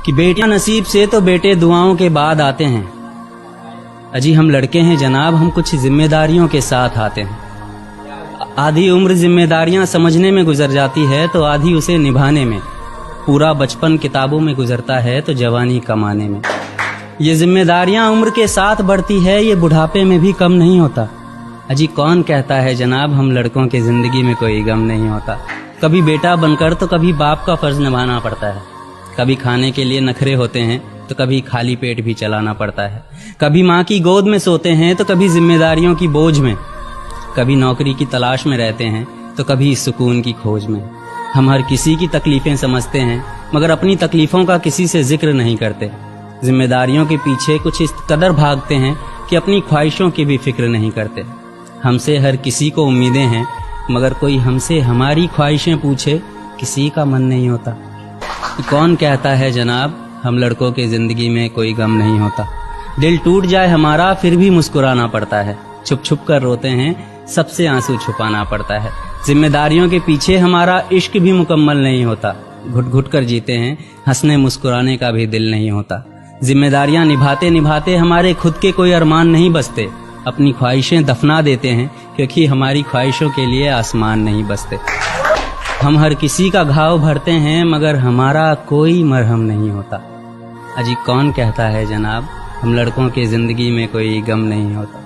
کہ बेटियां नसीब से तो बेटे दुआओं के बाद आते हैं। अजी हम लड़के हैं जनाब, हम कुछ जिम्मेदारियों के साथ आते हैं। आधी उम्र जिम्मेदारियां समझने में गुजर जाती है तो आधी उसे निभाने में। पूरा बचपन किताबों में गुजरता है तो जवानी कमाने में। ये जिम्मेदारियां उम्र के साथ बढ़ती है, ये बुढ़ापे में भी कम नहीं होता। अजी कौन कहता है जनाब हम लड़कों की जिंदगी में कोई गम नहीं होता। कभी बेटा बनकर तो कभी बाप का फर्ज निभाना पड़ता है। कभी खाने के लिए नखरे होते हैं तो कभी खाली पेट भी चलाना पड़ता है। कभी माँ की गोद में सोते हैं तो कभी जिम्मेदारियों की बोझ में। कभी नौकरी की तलाश में रहते हैं तो कभी सुकून की खोज में। हम हर किसी की तकलीफें समझते हैं मगर अपनी तकलीफों का किसी से जिक्र नहीं करते। जिम्मेदारियों के पीछे कुछ इस कदर भागते हैं कि अपनी ख्वाहिशों की भी फिक्र नहीं करते। हमसे हर किसी को उम्मीदें हैं मगर कोई हमसे हमारी ख्वाहिशें पूछे किसी का मन नहीं होता। कौन कहता है जनाब हम लड़कों की जिंदगी में कोई गम नहीं होता। दिल टूट जाए हमारा फिर भी मुस्कुराना पड़ता है। छुप छुप कर रोते हैं सबसे आंसू छुपाना पड़ता है। जिम्मेदारियों के पीछे हमारा इश्क भी मुकम्मल नहीं होता। घुट घुट कर जीते हैं, हंसने मुस्कुराने का भी दिल नहीं होता। जिम्मेदारियां निभाते निभाते हमारे खुद के कोई अरमान नहीं बसते। अपनी ख्वाहिशें दफना देते हैं क्योंकि हमारी ख्वाहिशों के लिए आसमान नहीं बसते। हम हर किसी का घाव भरते हैं मगर हमारा कोई मरहम नहीं होता। अजी कौन कहता है जनाब हम लड़कों की जिंदगी में कोई गम नहीं होता।